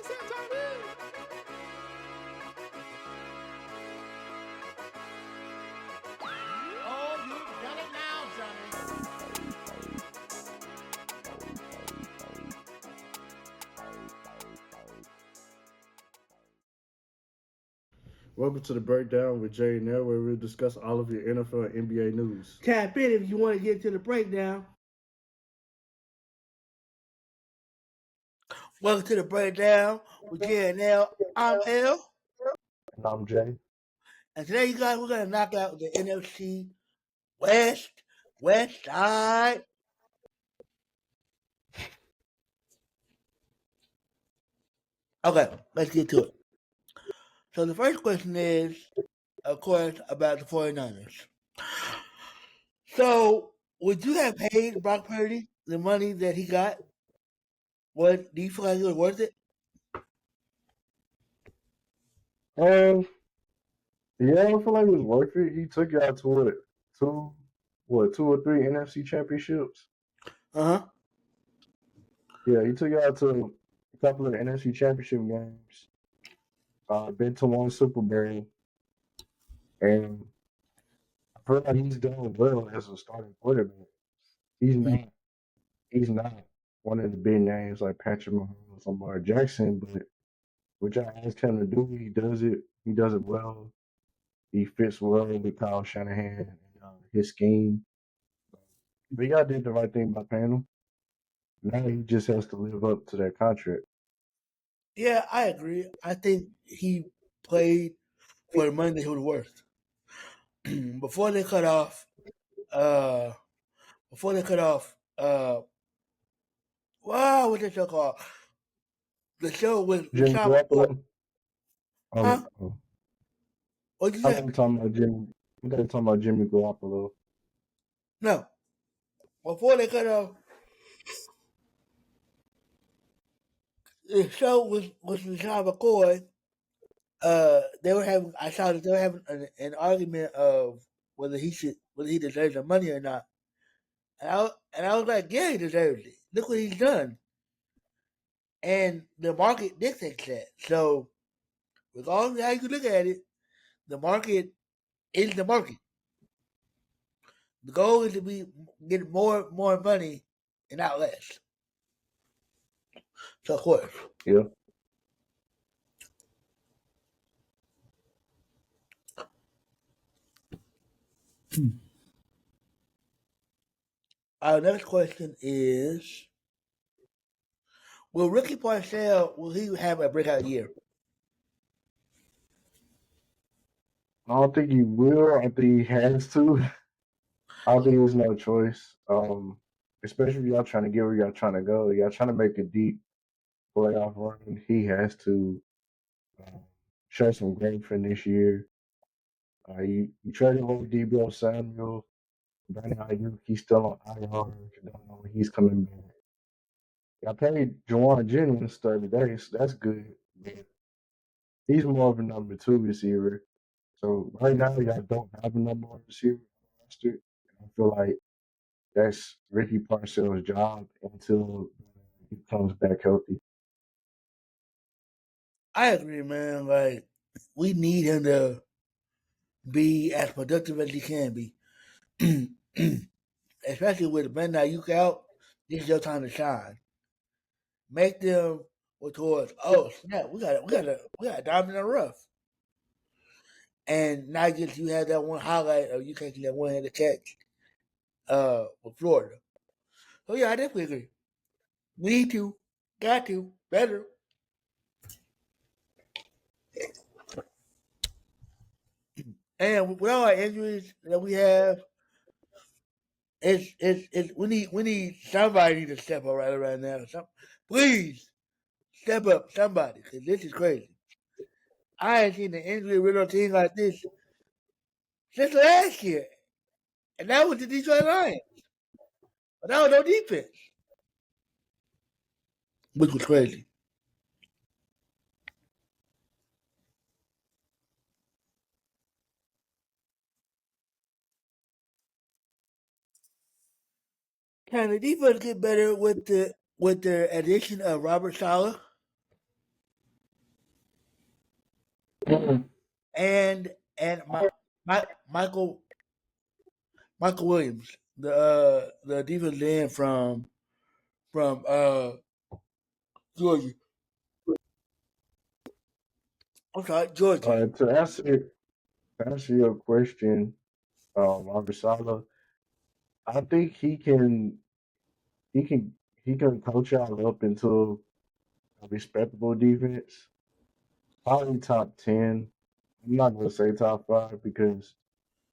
Oh, you've done it now, Johnny. Welcome to the Breakdown with Jay and Nell, where we'll discuss all of your NFL and NBA news. Tap in if you want to get to the breakdown. Welcome to the breakdown with Jay and Nell. I'm L. And I'm Jay. And today, you guys, we're going to knock out the NFC West side. Okay, let's get to it. So the first question is, of course, about the 49ers. So, would you have paid Brock Purdy the money that he got? Do you feel like it was worth it? Yeah, I feel like it was worth it. He took y'all to two or three NFC championships. Uh-huh. Yeah, he took y'all to a couple of NFC championship games. Been to one Super Bowl, and I feel like he's done well as a starting quarterback. He's not he's not one of the big names like Patrick Mahomes or Lamar Jackson, but what y'all ask him to do, he does it. He does it well. He fits well with Kyle Shanahan and his scheme. But y'all did the right thing by paying him. Now he just has to live up to that contract. Yeah, I agree. I think he played for the money that he was worth. before they cut off, uh, before they cut off, wow, what's that show called? The show with Jimmy Sean McCoy. Garoppolo. Huh? Oh, What'd you I say? think talking about Jimmy. I think talking about Jimmy Garoppolo. No. Before they cut off, the show was with Sean McCoy. They were having. I saw that they were having an argument of whether he deserves the money or not. And I was like, yeah, he deserves it. Look what he's done. And the market dictates that. So, regardless of how you look at it, the market is the market. The goal is to get more money and not less. So, of course. Yeah. Our next question is: will Ricky Parcell have a breakout year? I don't think he will. I think he has to. I don't think there's no choice. Especially if y'all trying to get where y'all trying to go. Y'all trying to make a deep playoff run. He has to show some growth in this year. You traded away Debo Samuel, Brandon Ayuk. He's still on IR. You don't know when he's coming back. I paid Juwan Jennings 30 days. That's good. But he's more of a number two receiver. So right now, y'all don't have a number one receiver on the roster. And I feel like that's Ricky Parcells' job until he comes back healthy. I agree, man. Like, we need him to be as productive as he can be. Especially with Brandon Ayuk out, this is your time to shine. Make them go towards, oh snap, we got a diamond in the rough. And not just you have that one highlight of you catching that one handed catch with Florida. So yeah, I definitely agree. Need to, got to, better. And with all our injuries that we have, it's we need somebody to step up right now. Please step up, somebody, because this is crazy. I ain't seen an injury riddle team like this since last year, and that was the Detroit Lions. But that was no defense, which was crazy. Can the defense get better with the addition of Robert Saleh? and my Michael Williams, the defensive end from Georgia. I'm sorry, Georgia. To answer your question, Robert Sala, I think he can he can coach y'all up into a respectable defense. Probably top 10. I'm not gonna say top 5 because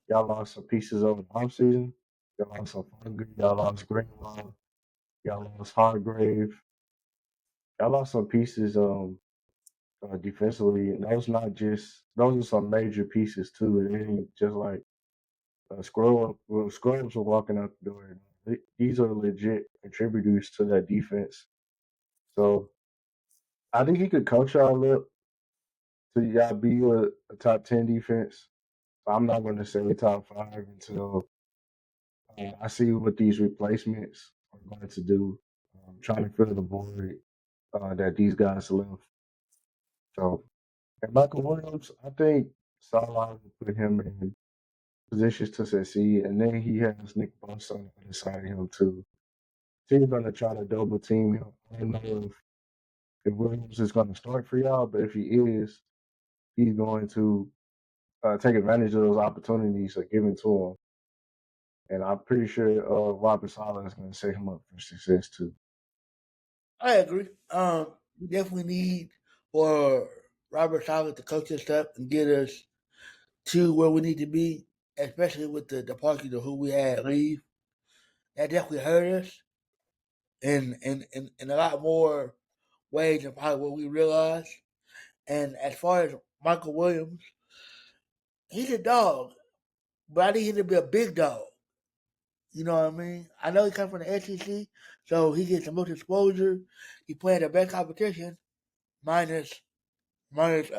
y'all lost some pieces over the offseason. Y'all lost some Fungi, y'all lost Greenlaw, y'all lost Hargrave, y'all lost some pieces defensively, and those are some major pieces too. It ain't just like scrubs were walking out the door. These are legit contributors to that defense. So I think he could coach y'all up to y'all be a top 10 defense. I'm not going to say top 5 until I see what these replacements are going to do. Trying to fill the void that these guys left. So, and Michael Williams, I think Salah will put him in positions to succeed, and then he has Nick Bosa on the other side of him too. Team's going to try to double team him. I don't know if Williams is going to start for y'all, but if he is, he's going to take advantage of those opportunities that are given to him. And I'm pretty sure Robert Sala is going to set him up for success too. I agree. We definitely need for Robert Sala to coach us up and get us to where we need to be, especially with the departure of who we had leave. That definitely hurt us in a lot more ways than probably what we realized. And as far as Michael Williams, he's a dog, but I need him to be a big dog. You know what I mean? I know he comes from the SEC, so he gets the most exposure. He playing the best competition, minus minus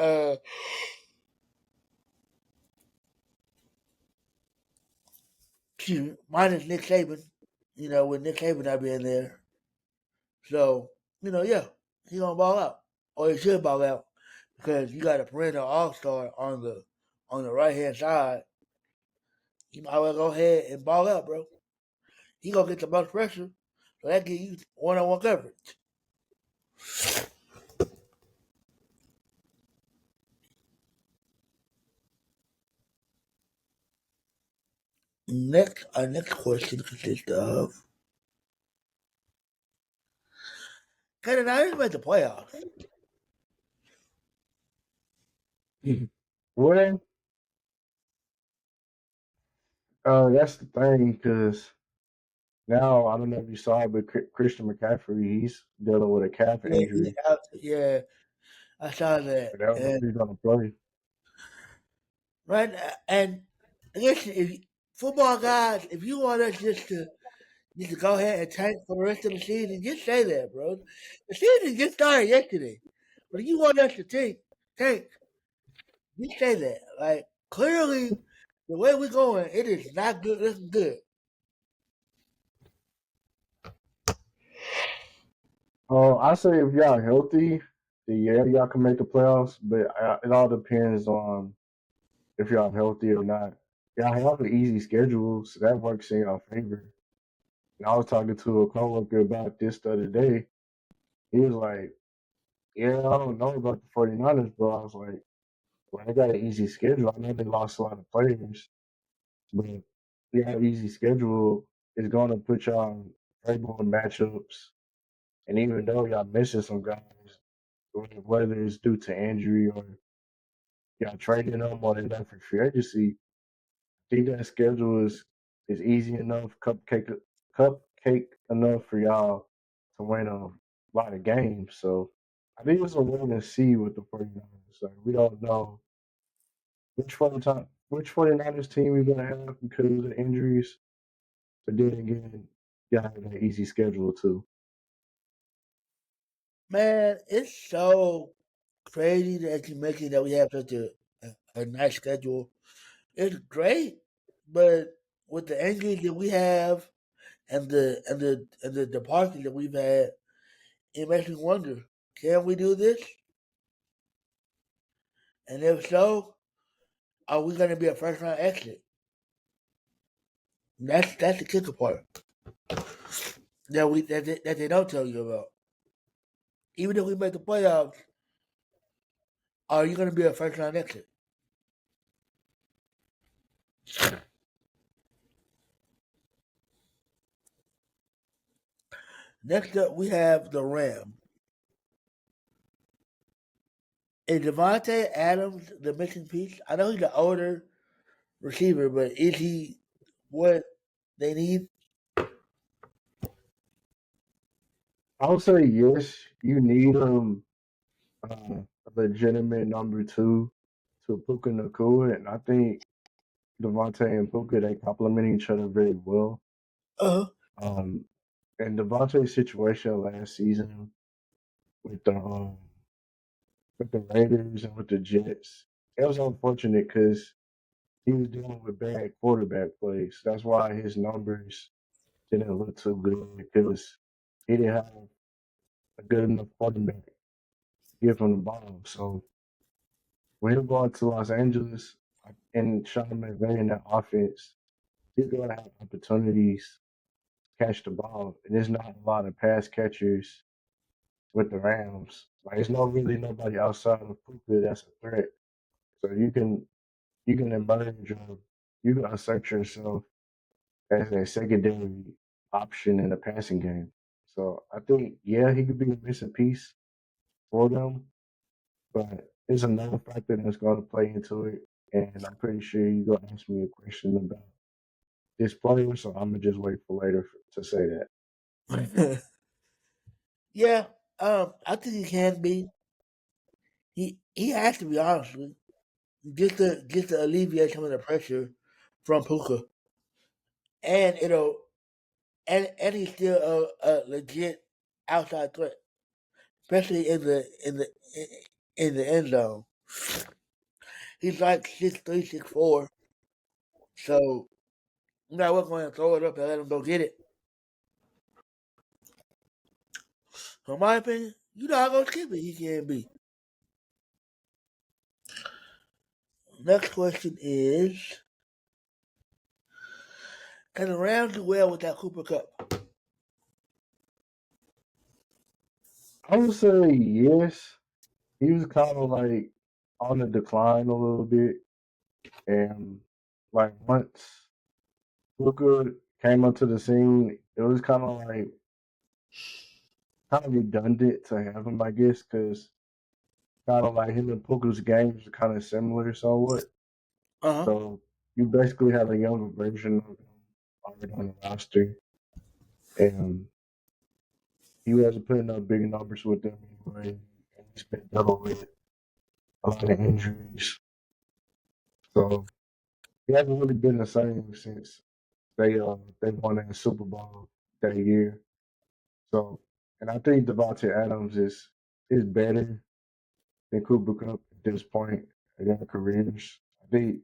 minus Nick Saban. You know, with Nick Saban not being there, so yeah, he gonna ball out, or he should ball out, because you got a perennial All Star on the right hand side. You might well go ahead and ball out, bro. He gonna get the most pressure, so that give you one on one coverage. Our next question consists of: can the Niners make the playoffs? Well, that's the thing because now I don't know if you saw it, but Christian McCaffrey he's dealing with a calf Yeah, injury. yeah, I saw that. I don't know if And he's gonna play. right, and listen, if football guys, if you want us just to go ahead and tank for the rest of the season, just say that, bro. The season just started yesterday, but if you want us to tank, just say that. Like clearly, the way we're going, it is not good. Looking good. I say if y'all healthy, then yeah, y'all can make the playoffs. But it all depends on if y'all healthy or not. Y'all have an easy schedule, so that works in your favor. And I was talking to a coworker about this the other day. He was like, "Yeah, I don't know about the 49ers, but I was like, well, they got an easy schedule. I know they lost a lot of players, but yeah, easy schedule is going to put y'all in favorable matchups. And even though y'all missing some guys, whether it's due to injury or y'all trading them or they left for free agency, I think that schedule is easy enough, cupcake enough for y'all to win a lot of games. So I think it's a wait and see with the 49ers. Like, we don't know which 49ers team we're gonna have because of the injuries. But then again, y'all have an easy schedule too. Man, it's so crazy that you mentioned that we have such a nice schedule. It's great, but with the injuries that we have and the departures that we've had, it makes me wonder: can we do this? And if so, are we going to be a first round exit? That's the kicker part that they don't tell you about. Even if we make the playoffs, are you going to be a first round exit? Next up, we have the Rams. Is Devontae Adams the missing piece? I know he's an older receiver, but is he what they need? I would say yes. You need a legitimate number two to Puka Nakua, and I think Devontae and Puka they complement each other very well. Uh-huh. Um, and Devontae's situation last season with the Raiders and with the Jets, it was unfortunate because he was dealing with bad quarterback plays. That's why his numbers didn't look too good because he didn't have a good enough quarterback to give him the ball. So when him going to Los Angeles and Sean McVay in that offense, he's going to have opportunities to catch the ball. And there's not a lot of pass catchers with the Rams. Like, there's no really nobody outside of Puka that's a threat. So you can emerge or you can assert yourself as a secondary option in the passing game. So I think yeah, he could be a missing piece for them, but there's another factor that's going to play into it, and I'm pretty sure you're going to ask me a question about this player, so I'm gonna just wait for later to say that. Yeah, I think he can be. He has to be honestly just to alleviate some of the pressure from Puka, and and he's still a legit outside threat, especially in the end zone. He's like 6'3", 6'4", so you know we're going to throw it up and let him go get it. So in my opinion, you know how gonna skip it. He can be. Next question is: can the Rams do well without Cooper Cup? I would say yes. He was kind of like on the decline a little bit, and like once Booker came onto the scene, it was kind of redundant to have him, I guess, because kind of like him and Booker's games are kind of similar somewhat. Uh huh. So you basically have a younger version of him already on the roster, and he wasn't putting up big numbers with them anyway. And he's been dealing with a lot of injuries, so he hasn't really been the same since they won that Super Bowl that year. So, and I think Devontae Adams is better than Cooper Cup at this point in their careers. I think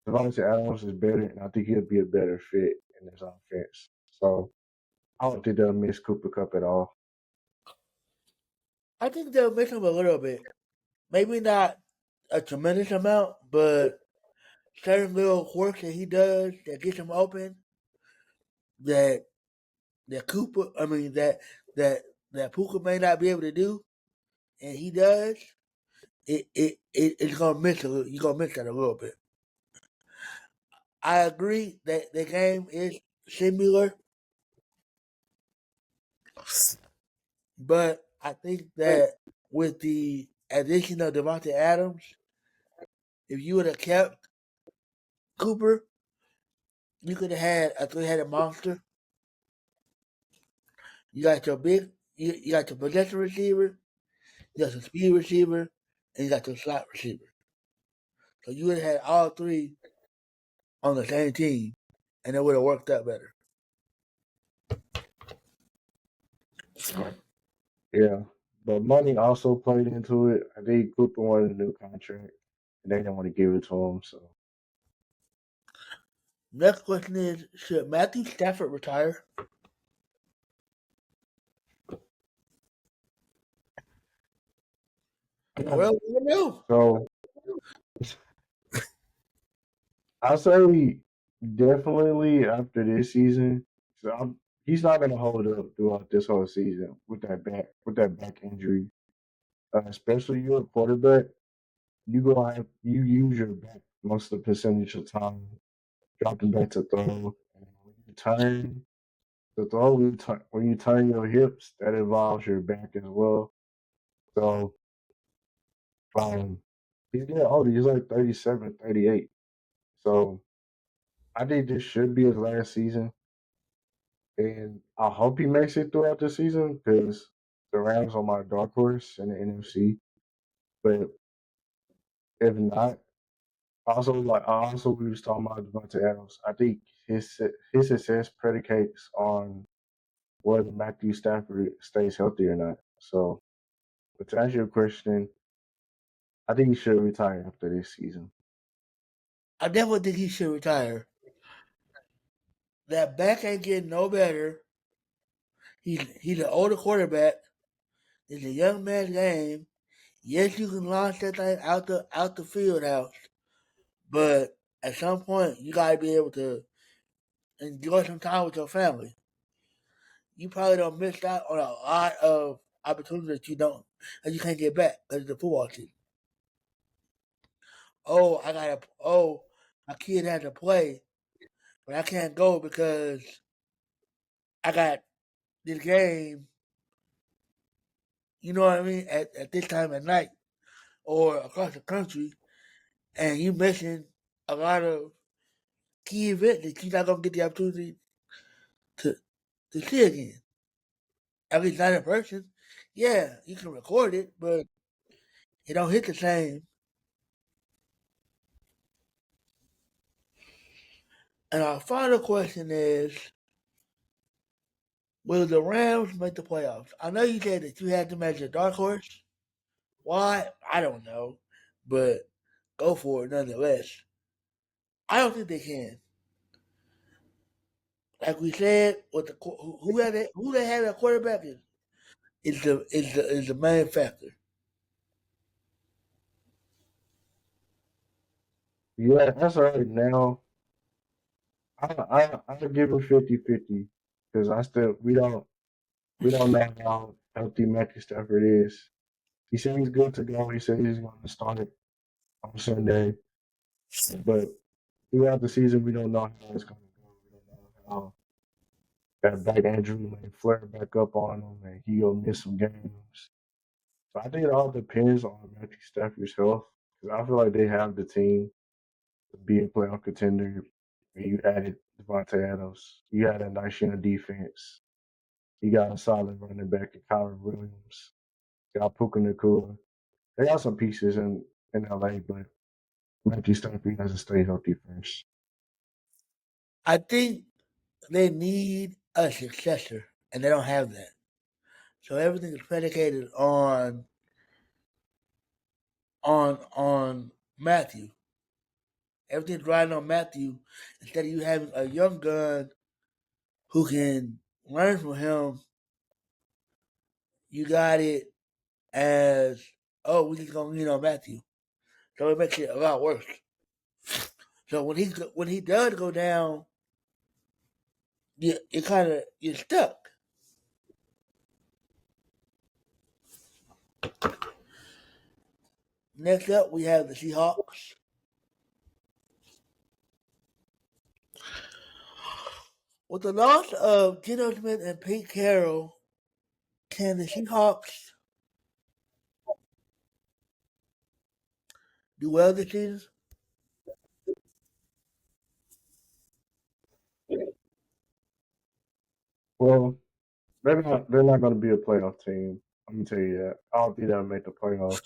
Devontae Adams is better, and I think he'll be a better fit in this offense. So I don't think they'll miss Cooper Cup at all. I think they'll miss him a little bit. Maybe not a tremendous amount, but certain little quirks that he does that gets him open that that Cooper, I mean that that Puka may not be able to do, and he does. It's gonna miss a little. You're gonna miss that a little bit. I agree that the game is similar, but I think that with the addition of Devontae Adams, if you would have kept Cooper, you could have had a three-headed monster. You got your you got your possession receiver, you got your speed receiver, and you got your slot receiver. So you would have had all three on the same team, and it would have worked out better. Yeah, but money also played into it. I think Cooper wanted a new contract, and they didn't want to give it to him. So Next question is: should Matthew Stafford retire? Well, we don't know. so I say definitely after this season. So he's not going to hold up throughout this whole season with that back injury. Especially you're a quarterback, you use your back most of the percentage of time, dropping back to throw. And when you turn to throw, when you turn your hips, that involves your back as well. So um, he's getting older. He's like 37, 38. So I think this should be his last season. And I hope he makes it throughout the season because the Rams are my dark horse in the NFC. But if not, also we was talking about Devontae Adams. I think his success predicates on whether Matthew Stafford stays healthy or not. So, but to answer your question, I think he should retire after this season. I definitely think he should retire. That back ain't getting no better. He's an older quarterback. It's a young man's game. Yes, you can launch that thing out the field house, but at some point you gotta be able to enjoy some time with your family. You probably don't miss out on a lot of opportunities that you can't get back because of the football team. My kid had to play, but I can't go because I got this game. You know what I mean? At this time at night or across the country, and you missing a lot of key events that you're not gonna get the opportunity to to see again. At least not in person. Yeah, you can record it, but it don't hit the same. And our final question is: will the Rams make the playoffs? I know you said that you had them as a dark horse. Why? I don't know, but go for it nonetheless. I don't think they can. Like we said, with who they have at quarterback is the main factor. Yeah, that's all right now. I give him 50-50 because I still we don't know how healthy Matthew Stafford is. He said he's good to go. He said he's going to start it on Sunday, but throughout the season, we don't know how it's going to go. We don't know how that back injury may flare back up on him and he'll miss some games. So I think it all depends on Matthew Stafford's health because I feel like they have the team to be a playoff contender. You added Devontae Adams. You had a nice young defense. You got a solid running back in Kyron Williams. You got Puka Nakua. They got some pieces in LA, but Matthew Stafford has to stay healthy first. I think they need a successor, and they don't have that. So everything is predicated on Matthew. Everything's riding on Matthew instead of you having a young gun who can learn from him. You got it as we just gonna lean on Matthew, so it makes it a lot worse. So when he does go down, you kind of you're stuck. Next up, we have the Seahawks. With the loss of Geno Smith and Pete Carroll, can the Seahawks do well this season? Well, they're not going to be a playoff team. I'm gonna tell you that. I don't think they'll make the playoffs.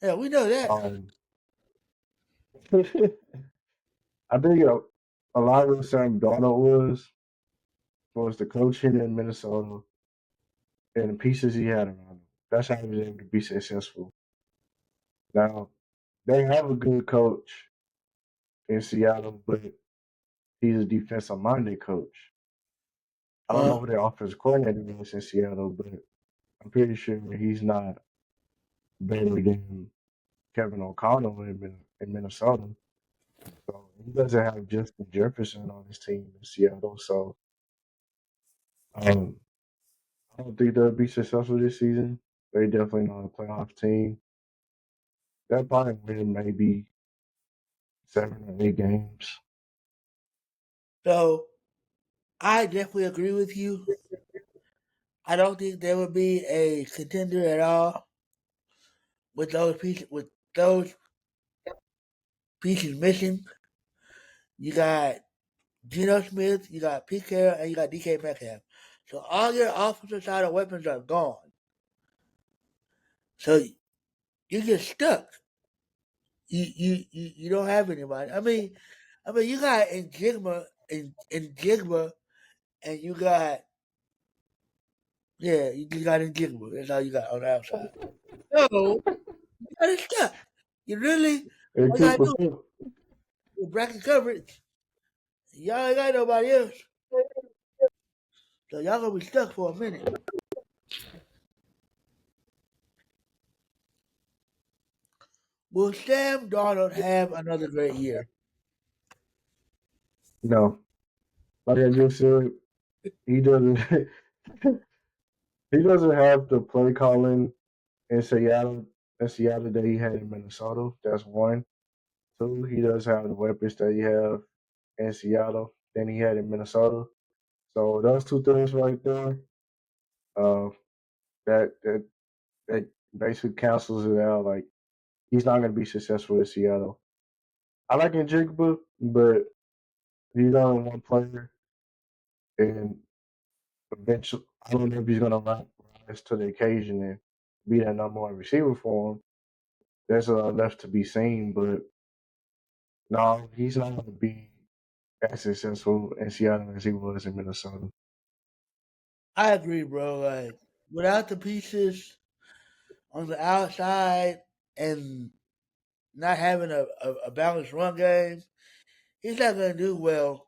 Yeah, we know that. Um, I think a lot of what Sam Darnold was the coaching in Minnesota and the pieces he had around him. That's how he was able to be successful. Now they have a good coach in Seattle, but he's a defensive minded coach. I don't know Uh, who their offensive coordinator is in Seattle, but I'm pretty sure he's not better than Kevin O'Connell in Minnesota. So he doesn't have Justin Jefferson on his team in Seattle. So um, I don't think they'll be successful this season. They definitely not a playoff team. They'll probably win maybe 7 or 8 games. So I definitely agree with you. I don't think there would be a contender at all with those pieces missing. You got Geno Smith, you got Pete Carroll, and you got DK Metcalf. So all your offensive side of weapons are gone. So you get stuck. You don't have anybody. I mean you got Njigma and you got you just got Njigma. That's all you got on the outside. So you got stuck. You really And all you gotta Cooper do Kupp, is bracket coverage. Y'all ain't got nobody else. So y'all gonna be stuck for a minute. Will Sam Darnold have another great year? no, like I just said, he doesn't. He doesn't have the play calling in Seattle. In Seattle that he had in Minnesota. That's one. Two, he does have the weapons that he have in Seattle than he had in Minnesota. So those two things right there, uh, that basically cancels it out. Like he's not going to be successful in Seattle. I like Njigba, but he's only one player, and eventually, I don't know if he's going to rise to the occasion and be that number one receiver for him. That's left to be seen, but no, he's not going to be as successful in Seattle as he was in Minnesota. I agree, bro. Like without the pieces on the outside and not having a balanced run game, he's not gonna do well.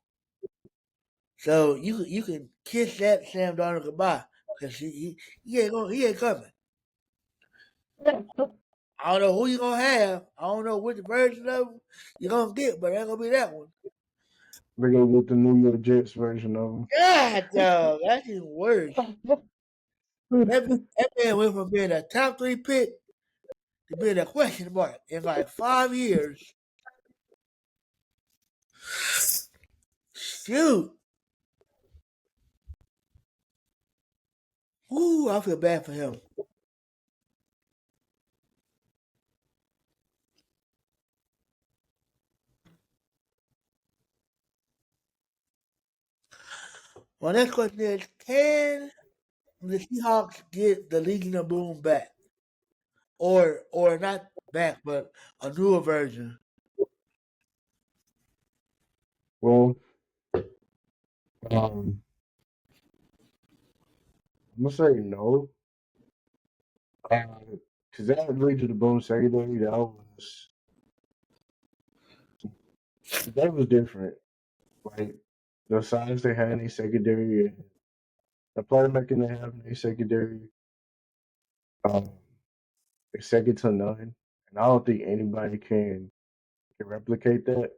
So you can kiss that Sam Darnold goodbye because he ain't coming. I don't know who you gonna have. I don't know which version of him you're gonna get, but it ain't gonna be that one. They're going to get the New York Jets version of God, dog, that's even worse. him. That man went from being a top three pick to being a question mark in like 5 years. Shoot. Ooh, I feel bad for him. My next question is: can the Seahawks get the Legion of Boom back, or not back, but a newer version? Well, um, I'm gonna say no, because that lead to the boom secondary. That was different. Like the size they had in their secondary and the playmaking they have in their secondary, um, is second to none. And I don't think anybody can replicate that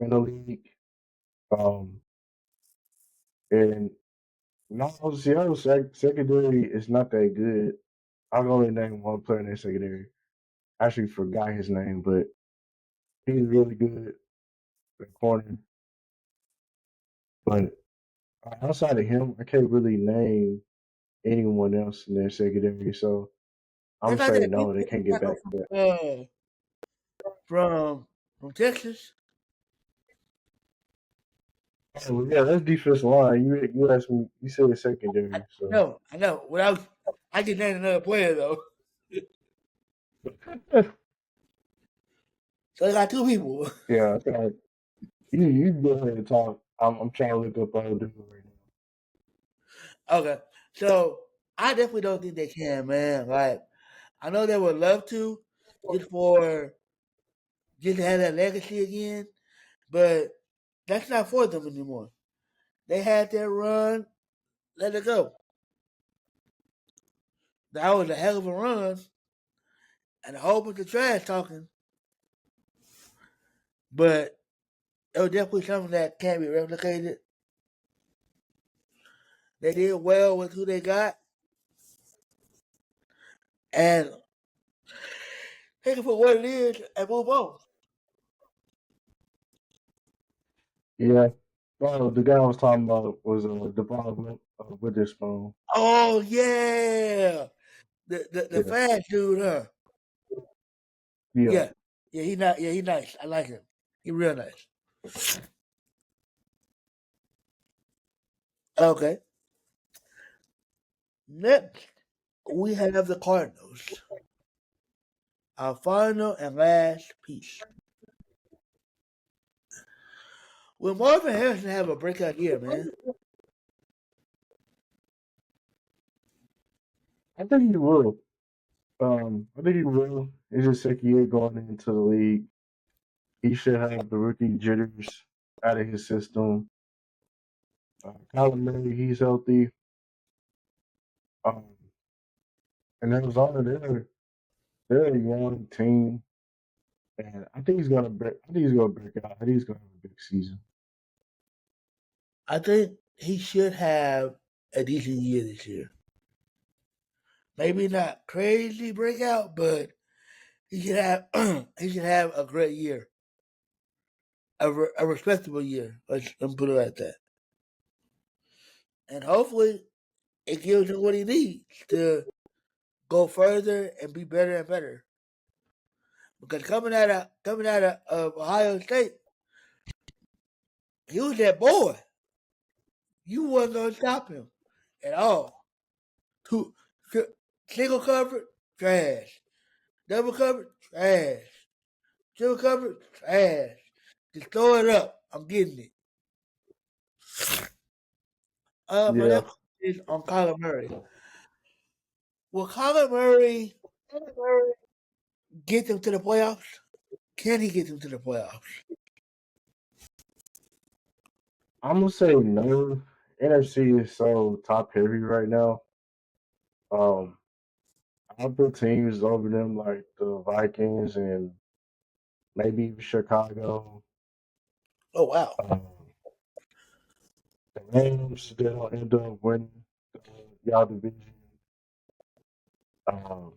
in the league. Um, and no, Seattle's secondary is not that good. I can only name one player in their secondary. I actually forgot his name, but he's really good at corner. But outside of him, I can't really name anyone else in their secondary. So They I'm got saying that no, they defensive can't get tackle back to that. from Texas. Oh, yeah, that's defensive line. You asked me. You said secondary. So No, I know. I can name another player though. So they got two people. yeah, I thought you go ahead and talk. I'm trying to look up other dude right Okay, so I definitely don't think they can, man. Like I know they would love to, just for just to have that legacy again, but that's not for them anymore. They had their run, let it go. That was a hell of a run, and a whole bunch of trash talking. But it was definitely something that can't be replicated. They did well with who they got, and take it for what it is and move on. Yeah. Well, the guy I was talking about was Devon Witherspoon. Oh yeah, the Yeah. fast dude, huh? Yeah. Yeah, yeah, he not, yeah, he nice. I like him. He real nice. Okay, next we have the Cardinals. Our final and last piece. Will Marvin Harrison have a breakout year, man? I think he will. I think he will. It's his second year going into the league. He should have the rookie jitters out of his system. Kyler Murray, he's healthy. Um, and Arizona, they're a young team, and I think he's gonna break. I think he's gonna break out. I think he's gonna have a big season. I think he should have a decent year this year. Maybe not crazy breakout, but he should have he should have a great year, a respectable year. Let's put it like that. And hopefully, it gives him what he needs to go further and be better and better. Because coming out of Ohio State, he was that boy. You wasn't gonna stop him at all. Two, single coverage, trash. Double coverage, trash. Triple coverage, trash. Just throw it up. I'm getting it. My Yeah, next question is on Kyler Murray. Will Kyler Murray get them to the playoffs? Can he get them to the playoffs? I'm gonna say no. NFC is so top heavy right now. Um, I put teams over them like the Vikings and maybe even Chicago. Oh wow. Um, the Rams, they'll end up winning y'all division. Um,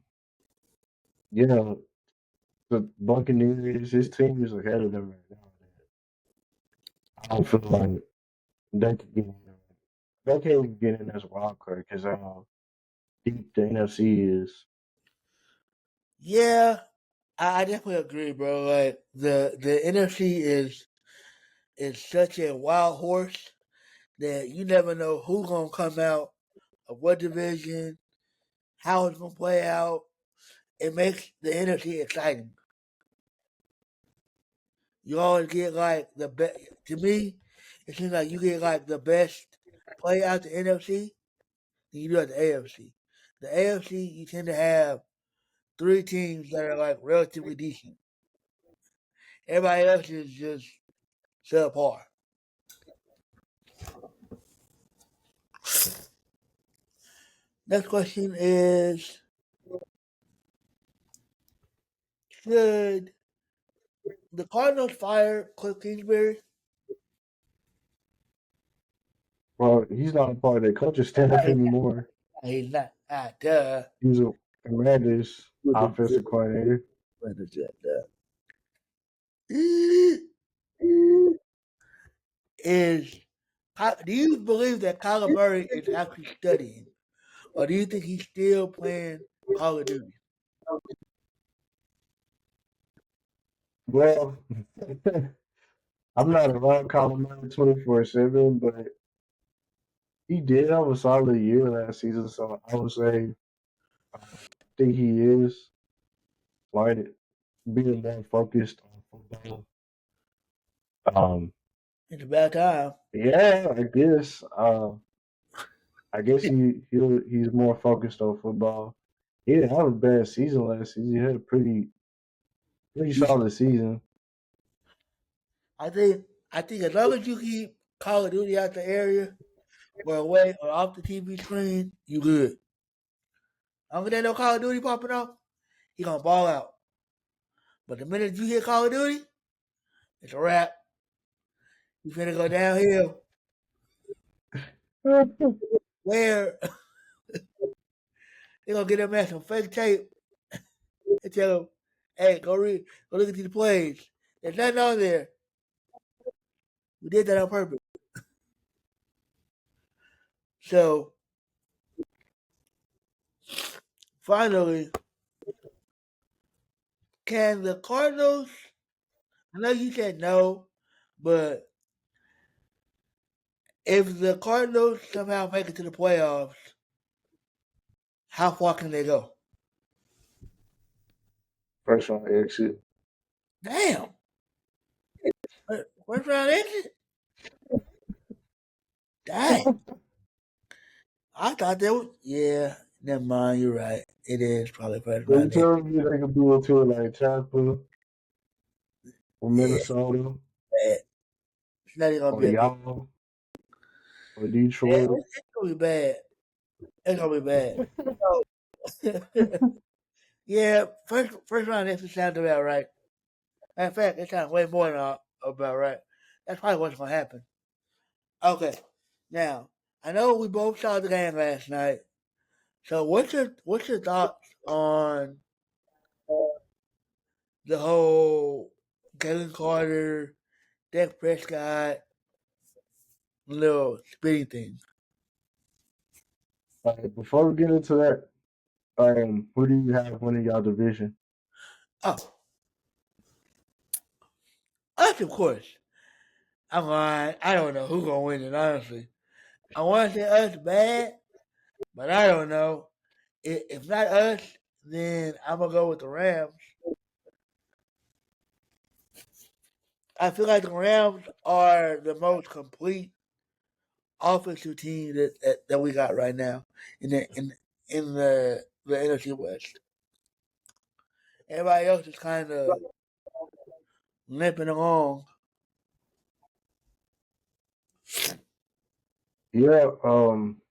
yeah, the Buccaneers, his team is ahead of them right now. I don't feel like they could get in. They can't even get in as a wild card because how deep the NFC is. Yeah, I definitely agree, bro. Like the NFC is such a wild horse that you never know who's gonna come out of what division, how it's gonna play out. It makes the NFC exciting. You always get like the best. To me, it seems like you get like the best play out the NFC than you do at the AFC. The AFC, you tend to have three teams that are like relatively decent. Everybody else is just subpar. Next question is: should the Cardinals fire Cliff Kingsbury? Well, he's not a part of their coaching staff anymore. He's not. Duh. He was a Commanders offensive coordinator. Is do you believe that Kyler Murray is actually studying, or do you think he's still playing Call of Duty? Well, I'm not around Colin Murray 24/7, but he did have a solid year last season, so I would say I think he is like being more focused on football. Um, It's about time. yeah, I guess. I guess he's more focused on football. He didn't have a bad season last season. He had a pretty Decent. solid season. I think. I think as long as you keep Call of Duty out the area or away or off the TV screen, you good. As long as there's no Call of Duty popping off, he gonna ball out. But the minute you hear Call of Duty, it's a wrap. You finna go downhill. Where they gonna get him at some fake tape and tell him, "Hey, go look at these plays. There's nothing on there. We did that on purpose." So finally, can the Cardinals? I know you said no, but if the Cardinals somehow make it to the playoffs, how far can they go? First round exit. Damn. First round exit? Dang. I thought they would. Yeah, never mind. You're right. It is probably first So you round exit. tell me they could do it to like Tampa or Yeah, Minnesota bad. It's not even gonna or be a good. y'all or Yeah, Detroit. it's gonna be bad. It's gonna be bad. So, yeah, first round exit sounds about right. In fact, it sounds way more than about right. That's probably what's gonna happen. Okay, now I know we both saw the game last night. So what's your thoughts on the whole Jalen Carter, Dak Prescott little spitting thing? Before we get into that, who do you have winning y'all division? Oh, us of course. I'm lying. I don't know who's gonna win it. Honestly, I want to say us bad, but I don't know. If not us, then I'm gonna go with the Rams. I feel like the Rams are the most complete offensive team that we got right now in the NFC West. Everybody else is kind of limping along. Yeah, I'm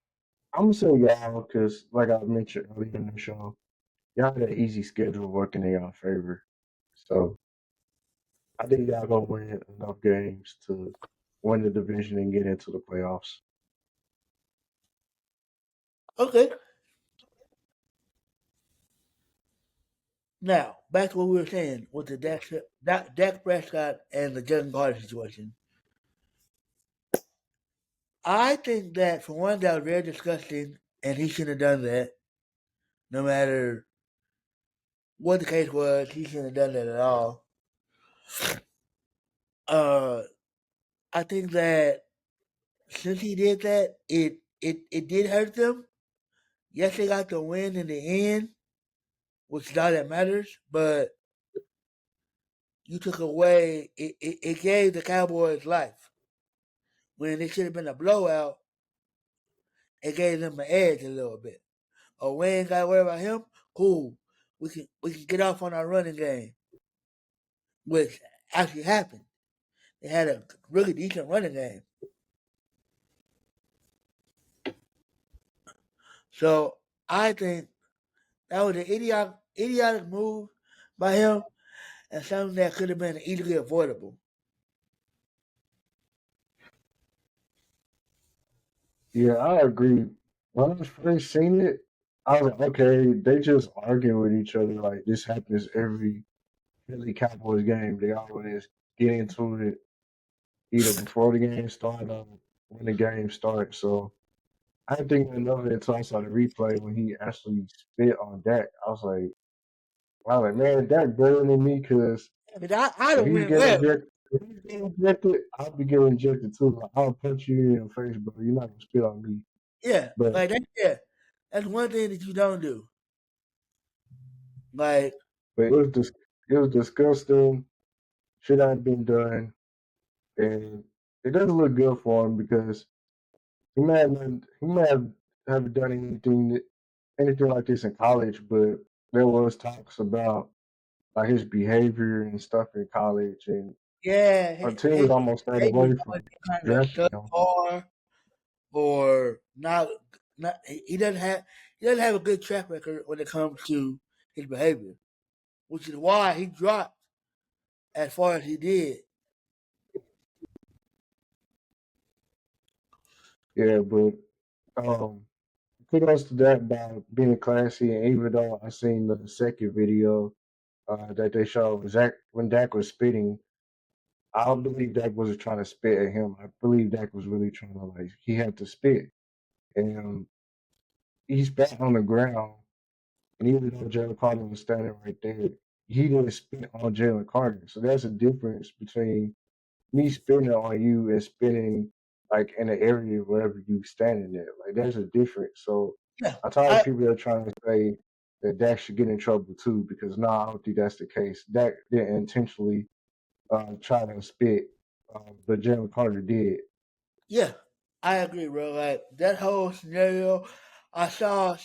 gonna say y'all because, like I mentioned earlier in the show, y'all had an easy schedule working in y'all favor. So I think y'all gonna win enough games to win the division and get into the playoffs. Okay, now back to what we were saying with the Dak Prescott and the Jalen Carter situation. I think that for one, that was very disgusting, and he shouldn't have done that. No matter what the case was, he shouldn't have done that at all. Uh, I think that since he did that, it did hurt them. Yes, they got the win in the end, which is all that matters. But you took away it gave the Cowboys life when it should have been a blowout. It gave them an edge a little bit. Oh, we ain't got to worry about him. Cool, we can get off on our running game, which actually happened. They had a really decent running game. So I think that was an idiotic move by him and something that could have been easily avoidable. Yeah, I agree. When I first seen it, I was like, okay, they just arguing with each other. Like this happens every Philly Cowboys game. They always get into it either before the game started or when the game starts. So I didn't think enough of it until I saw the replay when he actually spit on Dak. I was like, man, Dak better than me because I mean, I if don't he's win getting well. ejected, if he's getting ejected, I'll be getting ejected too. Like, I'll punch you in your face, but you're not gonna spit on me. Yeah, But like that. Yeah, that's one thing that you don't do. Like, but it was disgusting. Should have been done, and it doesn't look good for him because he may have done anything like this in college, but there was talks about like his behavior and stuff in college, and yeah, our team was his almost staying behavior away always from kind of drafting him. subpar or not. Not he doesn't have a good track record when it comes to his behavior. which is why he dropped as far as he did. Yeah, but um, kudos to that by being classy. And even though I seen the second video that they showed Zach when Dak was spitting, I don't believe Dak wasn't trying to spit at him. I believe Dak was really trying to like he had to spit, and he spat on the ground. And even though Jalen Carter was standing right there, he didn't spit on Jalen Carter. So there's a difference between me spitting on you and spitting like in the area wherever you standing there. Like there's a difference. So Yeah, I'm tired of I people that are trying to say that Dak should get in trouble too, because no, I don't think that's the case. Dak didn't intentionally try to spit, but Jalen Carter did. yeah, I agree, bro. Like that whole scenario, I saw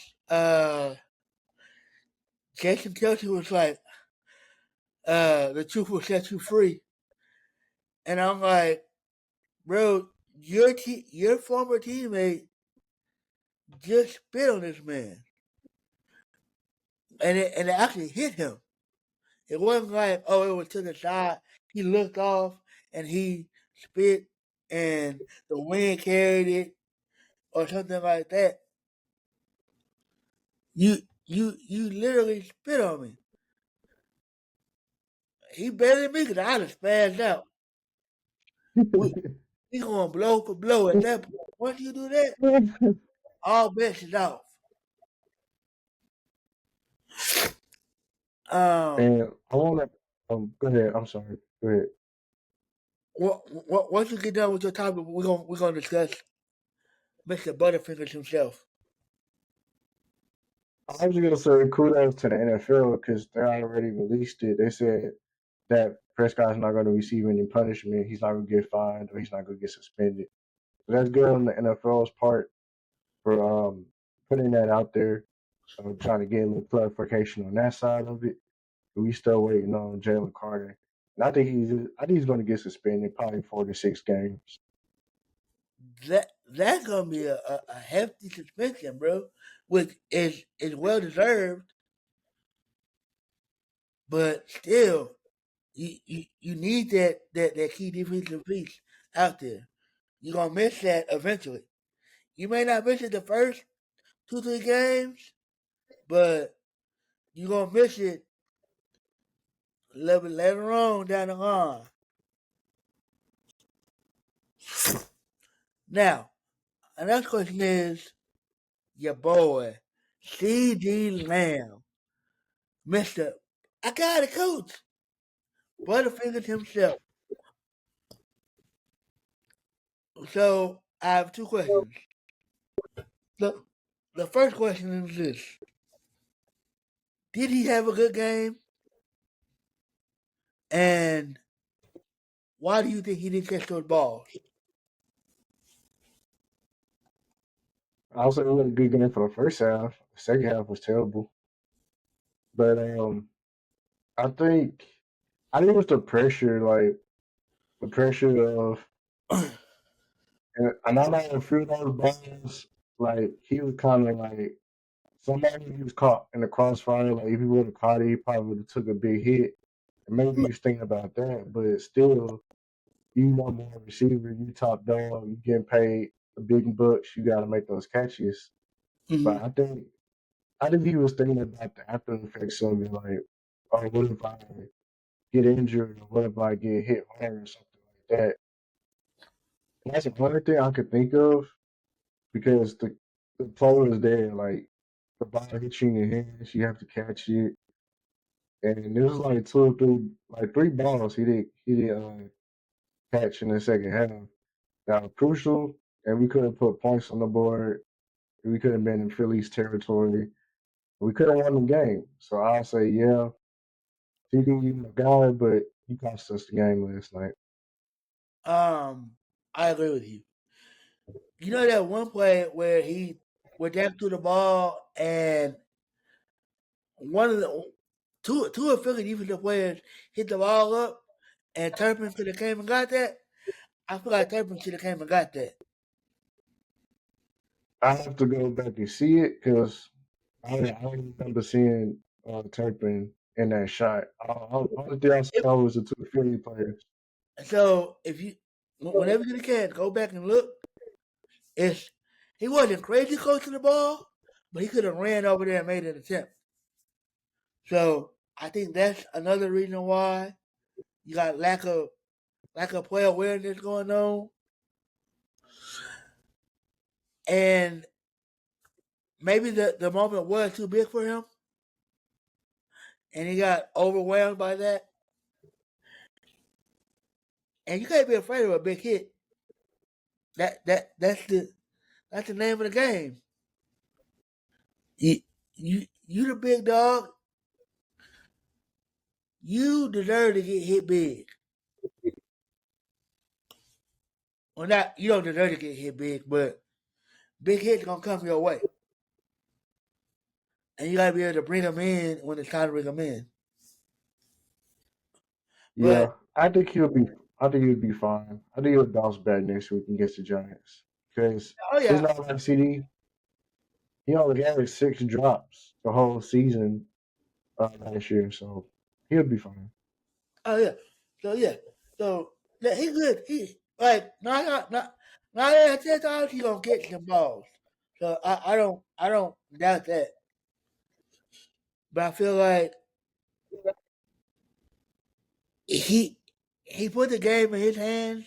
Jason Kelsey was like, the truth will set you free. And I'm like, bro, your former teammate just spit on this man. And it actually hit him. It wasn't like, oh, it was to the side. He looked off and he spit and the wind carried it or something like that. You literally spit on me. He better than me because I'd have spazzed out. We we going blow for blow at that point. Once you do that, all bets is off. Um, And I want to go ahead. I'm sorry. Go ahead. once you get done with your topic, we're gonna discuss Mr. Butterfingers himself. I was gonna say kudos to the NFL because they already released it. They said that Prescott's not going to receive any punishment. He's not going to get fined or he's not going to get suspended. So that's good on the NFL's part for putting that out there. Trying to get a little clarification on that side of it. We still waiting on Jalen Carter, and I think he's going to get suspended probably 4 to 6 games. That's gonna be a hefty suspension, bro, which is well deserved, but still, you need that key defensive piece out there. You're gonna miss that eventually. You may not miss it the first 2 3 games, but you're gonna miss it a little bit later on down the line. Now, another question is your boy, CD Lamb, Mr. I got it, coach. Butterfingers himself. So I have 2 questions. The the first question is this: did he have a good game? And why do you think he didn't catch those balls? I also it was a good game for the first half. The second half was terrible, but I think I think it was the pressure, like the pressure of and I know a few of those balls, like he was kind of like somebody he was caught in the crossfire. Like if he would have caught it, he probably would have took a big hit. And maybe he was thinking about that, but still, you number one receiver, you top dog, you getting paid the big bucks, you got to make those catches. Mm-hmm. But I think he was thinking about the after effects of it, like, oh, what if I get injured, or what if I get hit hard or something like that. And that's the only thing I could think of because the play was there, like the ball hits you in your hands, you have to catch it, and it was like 2 or 3, like 3 balls he did catch in the second half that were crucial, and we could have put points on the board. We could have been in Philly's territory. We could have won the game. So I'll say, yeah, TD, you my guy, but you cost us the game last night. I agree with you. You know that one play where he went down to the ball and one of the two of Philly defensive players hit the ball up and Turpin should have came and got that. I feel like Turpin should have came and got that. I have to go back and see it because I don't remember seeing Turpin in that shot. Only thing I saw was the two Philly players. So if you, whenever you get a chance, go back and look. It's he wasn't crazy close to the ball, but he could have ran over there and made an attempt. So I think that's another reason why you got lack of play awareness going on, and maybe the moment was too big for him, and he got overwhelmed by that. And you can't be afraid of a big hit. That's the name of the game. You you the big dog. You deserve to get hit big. Well, not you don't deserve to get hit big, but big hits gonna come your way, and you gotta be able to bring them in when it's time to bring them in. Yeah, But I think he'll be. I think he'll be fine. I think he'll bounce back next week against the Giants because oh he's yeah, not like CD. He only had like 6 drops the whole season last year, so he'll be fine. oh yeah, yeah, so yeah, he good. He like not at 10 times he gonna get some balls. So I don't doubt that. But I feel like he he put the game in his hands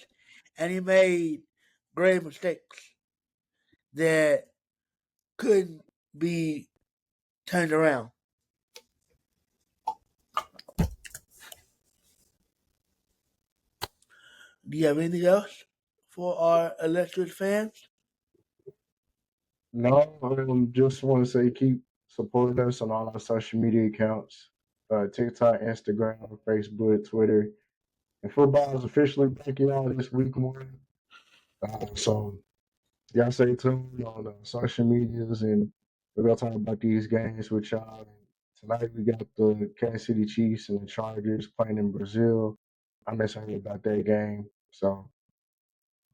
and he made grave mistakes that couldn't be turned around. Do you have anything else for our illustrious fans? No, just want to say keep supporting us on all our social media accounts: TikTok, Instagram, Facebook, Twitter. And football is officially back y'all this week one. So y'all stay tuned on social medias, and we're gonna talk about these games with y'all. And tonight we got the Kansas City Chiefs and the Chargers playing in Brazil. I'm excited about that game. So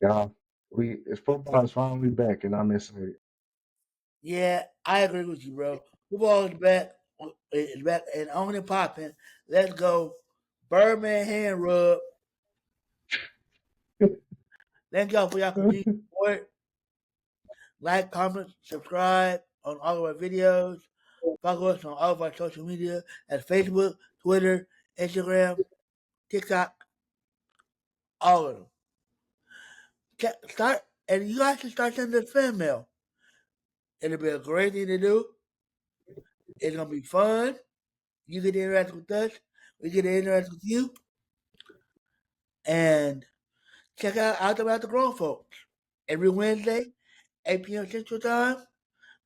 y'all, it's football is finally back, and I'm excited. Yeah, I agree with you, bro. Football is back. It's back and on and popping. Let's go. Birdman hand rub. Thank y'all for y'all continued support. Like, comment, subscribe on all of our videos. Follow us on all of our social media at Facebook, Twitter, Instagram, TikTok, all of them. Start and you guys can start sending us fan mail. It'll be a great thing to do. It's gonna be fun. You get to interact with us. We get to interact with you. And check out about the grown folks. Every Wednesday, 8 p.m. Central Time.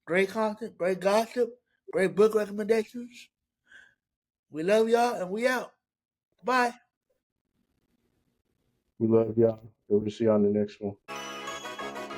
Great content, great gossip, great book recommendations. We love y'all and we out. Bye. We love y'all. We'll see you on the next one.